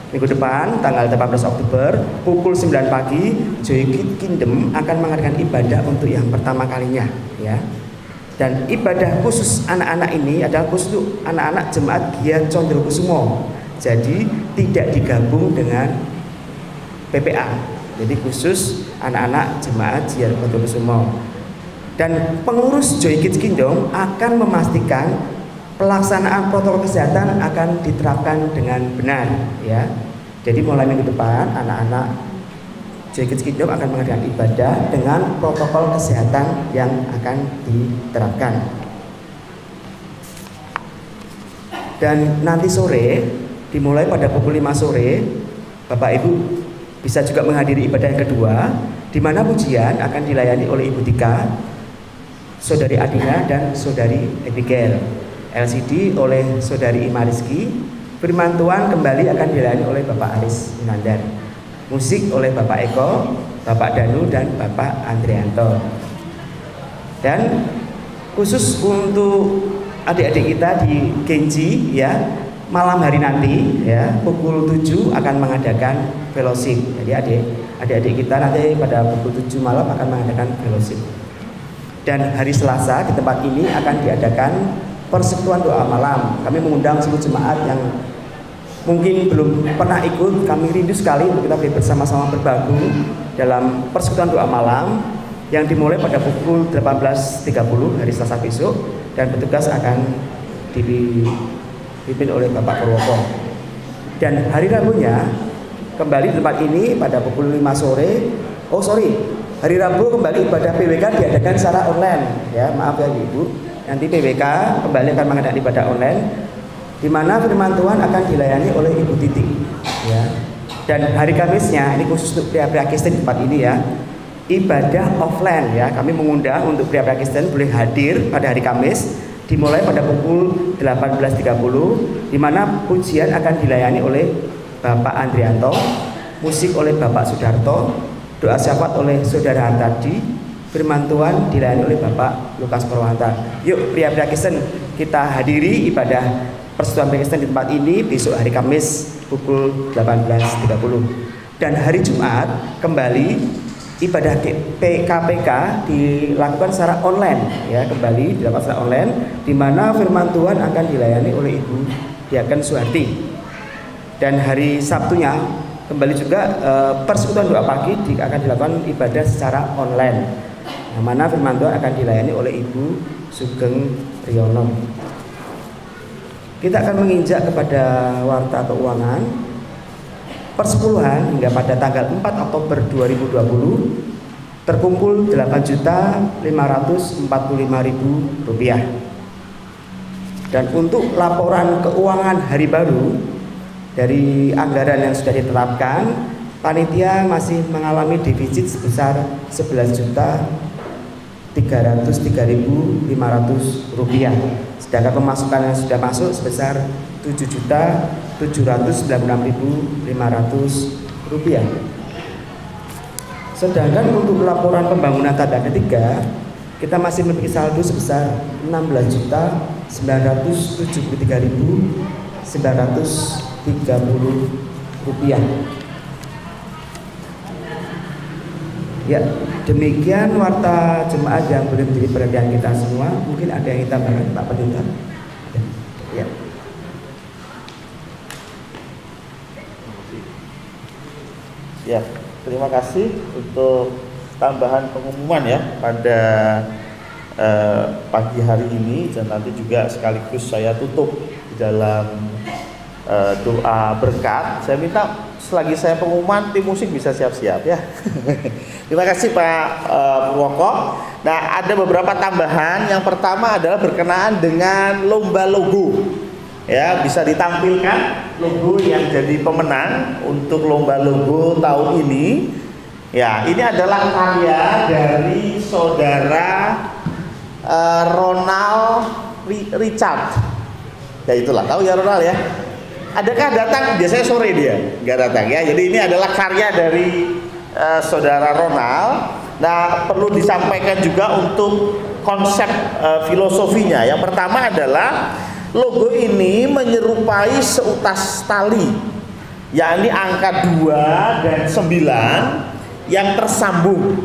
Minggu depan tanggal 18 Oktober pukul 9 pagi Joy Kids Kingdom akan mengadakan ibadah untuk yang pertama kalinya ya. Dan ibadah khusus anak-anak ini adalah khusus anak-anak jemaat Gia Condrokusumo. Jadi tidak digabung dengan PPA. Jadi khusus anak-anak jemaat Gia Condrokusumo. Dan pengurus Joy Kids Kingdom akan memastikan pelaksanaan protokol kesehatan akan diterapkan dengan benar ya. Jadi mulai minggu depan anak-anak Joy Kids Kingdom akan mengadakan ibadah dengan protokol kesehatan yang akan diterapkan. Dan nanti sore dimulai pada pukul 5 sore, Bapak Ibu bisa juga menghadiri ibadah yang kedua, di mana pujian akan dilayani oleh Ibu Tika, Saudari Adina dan Saudari Abigail. LCD oleh Saudari Ima Rizky. Firman Tuhan kembali akan dilayani oleh Bapak Aris Munandar. Musik oleh Bapak Eko, Bapak Danu dan Bapak Andrianto. Dan khusus untuk adik-adik kita di Genji ya, malam hari nanti ya pukul 7 akan mengadakan fellowship. Jadi adik-adik kita nanti pada pukul 7 malam akan mengadakan fellowship. Dan hari Selasa di tempat ini akan diadakan persekutuan doa malam. Kami mengundang seluruh jemaat yang mungkin belum pernah ikut. Kami rindu sekali untuk kita bersama-sama bergabung dalam persekutuan doa malam yang dimulai pada pukul 18.30 hari Selasa besok, dan petugas akan dipimpin oleh Bapak Purwoko. Dan hari Rabunya kembali di tempat ini pada pukul 5 sore. Hari Rabu kembali ibadah PWK diadakan secara online ya. Maaf ya Ibu. Nanti PWK kembali akan mengadakan ibadah online, di mana firman Tuhan akan dilayani oleh Ibu Titi ya. Dan hari Kamisnya ini khusus untuk pria-pria Kristen di tempat ini ya, ibadah offline ya. Kami mengundang untuk pria-pria Kristen boleh hadir pada hari Kamis dimulai pada pukul 18.30, di mana pujian akan dilayani oleh Bapak Andrianto, musik oleh Bapak Sudarto, doa syafaat oleh Saudara Hartadi, firman Tuhan dilayani oleh Bapak Lukas Purwanta. Yuk pria-pria Kristen, kita hadiri ibadah persekutuan Kristen di tempat ini besok hari Kamis pukul 18.30. Dan hari Jumat kembali ibadah KPK dilakukan secara online ya, kembali dilakukan secara online, di mana firman Tuhan akan dilayani oleh Ibu Diaken Suharti. Dan hari Sabtunya kembali juga persekutuan doa pagi akan dilakukan ibadah secara online, yang mana firman Tuhan akan dilayani oleh Ibu Sugeng Riono. Kita akan menginjak kepada warta keuangan. Persepuluhan hingga pada tanggal 4 Oktober 2020 terkumpul Rp8.545.000. Dan untuk laporan keuangan hari baru dari anggaran yang sudah ditetapkan, panitia masih mengalami defisit sebesar Rp11.303.500, sedangkan pemasukan yang sudah masuk sebesar Rp7.396.500. Sedangkan untuk laporan pembangunan tahap ketiga, kita masih memiliki saldo sebesar Rp16.973.930. Ya, demikian warta jemaat yang boleh menjadi perhatian kita semua. Mungkin ada yang ditambahkan Pak Pendeta? Ya. Ya, terima kasih untuk tambahan pengumuman ya pada pagi hari ini, dan nanti juga sekaligus saya tutup di dalam doa berkat. Saya minta selagi saya pengumuman, tim musik bisa siap-siap ya. Terima kasih Pak Purwoko. Nah, ada beberapa tambahan. Yang pertama adalah berkenaan dengan lomba logo. Ya, bisa ditampilkan logo yang jadi pemenang untuk lomba logo tahun ini. Ya, ini adalah karya dari saudara Ronald Richard. Ya itulah, tahu ya Ronald ya. Adakah datang? Biasanya sore dia nggak datang ya. Jadi ini adalah karya dari saudara Ronald. Nah, perlu disampaikan juga untuk konsep filosofinya. Yang pertama adalah logo ini menyerupai seutas tali, yakni angka 2 dan 9 yang tersambung.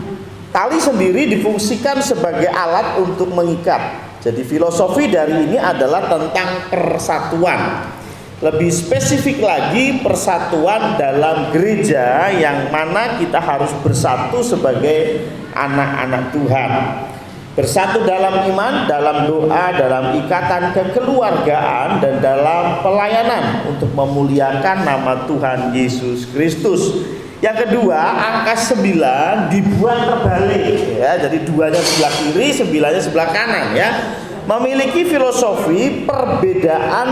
Tali sendiri difungsikan sebagai alat untuk mengikat. Jadi filosofi dari ini adalah tentang persatuan. Lebih spesifik lagi, persatuan dalam gereja yang mana kita harus bersatu sebagai anak-anak Tuhan. Bersatu dalam iman, dalam doa, dalam ikatan kekeluargaan, dan dalam pelayanan untuk memuliakan nama Tuhan Yesus Kristus. Yang kedua, angka 9 dibuat terbalik ya. Jadi 2-nya sebelah kiri, 9-nya sebelah kanan ya. Memiliki filosofi perbedaan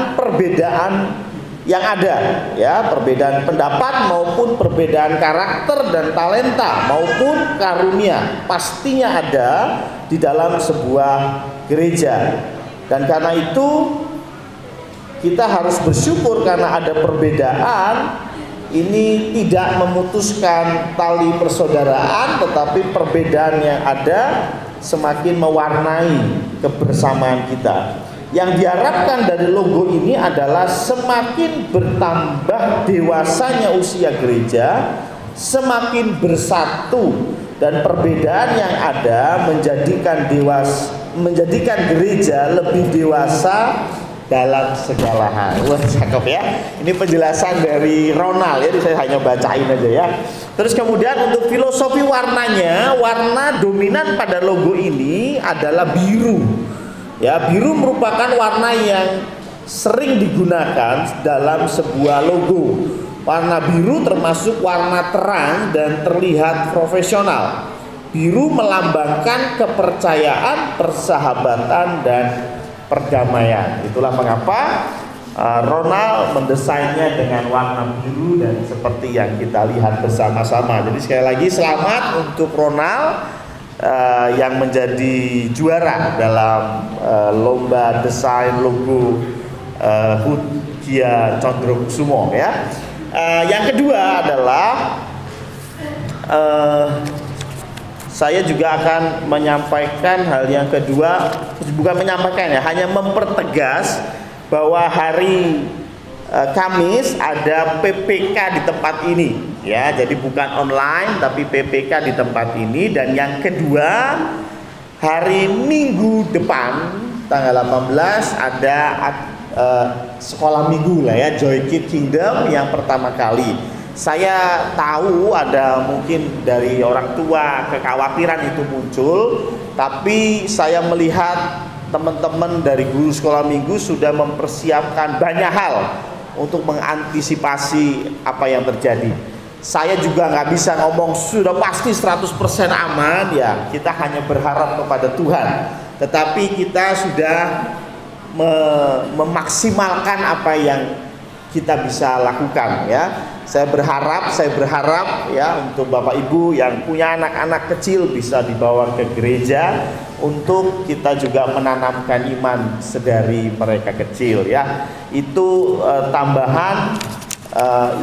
yang ada ya, perbedaan pendapat maupun perbedaan karakter dan talenta maupun karunia pastinya ada di dalam sebuah gereja. Dan karena itu kita harus bersyukur karena ada perbedaan. Ini tidak memutuskan tali persaudaraan, tetapi perbedaan yang ada semakin mewarnai kebersamaan kita. Yang diharapkan dari logo ini adalah semakin bertambah dewasanya usia gereja, semakin bersatu, dan perbedaan yang ada menjadikan gereja lebih dewasa dalam segala hal. Wah, cakep ya. Ini penjelasan dari Ronald ya, saya hanya bacain aja ya. Terus kemudian untuk filosofi warnanya, warna dominan pada logo ini adalah biru. Ya, biru merupakan warna yang sering digunakan dalam sebuah logo. Warna biru termasuk warna terang dan terlihat profesional. Biru melambangkan kepercayaan, persahabatan, dan perdamaian. Itulah mengapa Ronald mendesainnya dengan warna biru dan seperti yang kita lihat bersama-sama. Jadi sekali lagi selamat untuk Ronald yang menjadi juara dalam lomba desain logo HUT Gia Condrokusumo ya. Yang kedua adalah saya juga akan menyampaikan hal yang kedua, bukan menyampaikan ya, hanya mempertegas bahwa hari Kamis ada PPK di tempat ini ya. Jadi bukan online tapi PPK di tempat ini. Dan yang kedua, hari Minggu depan tanggal 18 ada sekolah minggu lah ya, Joy Kid Kingdom yang pertama kali. Saya tahu ada mungkin dari orang tua kekhawatiran itu muncul, tapi saya melihat teman-teman dari guru sekolah minggu sudah mempersiapkan banyak hal untuk mengantisipasi apa yang terjadi. Saya juga nggak bisa ngomong sudah pasti 100% aman ya, kita hanya berharap kepada Tuhan. Tetapi kita sudah memaksimalkan apa yang kita bisa lakukan ya. Saya berharap ya untuk Bapak Ibu yang punya anak-anak kecil bisa dibawa ke gereja untuk kita juga menanamkan iman sedari mereka kecil ya. Itu tambahan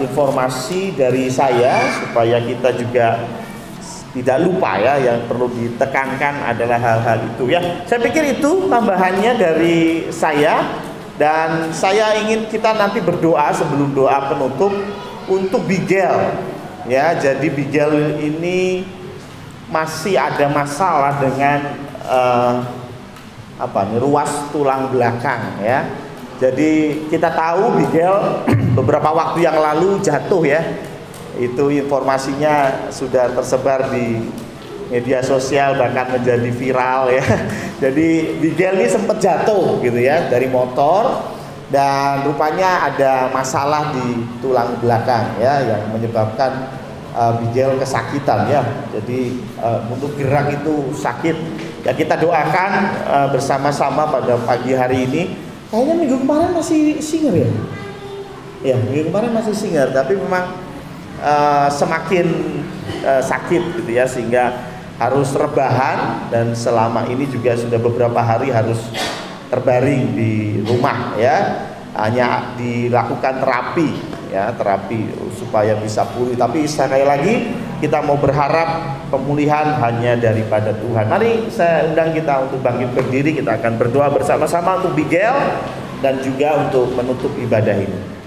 informasi dari saya supaya kita juga tidak lupa ya. Yang perlu ditekankan adalah hal-hal itu ya. Saya pikir itu tambahannya dari saya. Dan saya ingin kita nanti berdoa sebelum doa penutup untuk Bigel ya. Jadi Bigel ini masih ada masalah dengan ruas tulang belakang ya. Jadi kita tahu Bigel beberapa waktu yang lalu jatuh ya. Itu informasinya sudah tersebar di media sosial, bahkan menjadi viral ya. Jadi Bigel ini sempat jatuh gitu ya dari motor, dan rupanya ada masalah di tulang belakang ya yang menyebabkan Bigel kesakitan ya. Jadi untuk gerak itu sakit. Ya kita doakan bersama-sama pada pagi hari ini. Kayaknya minggu kemarin masih singer ya. Ya, minggu kemarin masih singer, tapi memang semakin sakit gitu ya, sehingga harus rebahan, dan selama ini juga sudah beberapa hari harus terbaring di rumah ya. Hanya dilakukan terapi ya, terapi supaya bisa pulih. Tapi sekali lagi kita mau berharap pemulihan hanya daripada Tuhan. Mari saya undang kita untuk bangkit berdiri, kita akan berdoa bersama-sama untuk Bigel dan juga untuk menutup ibadah ini.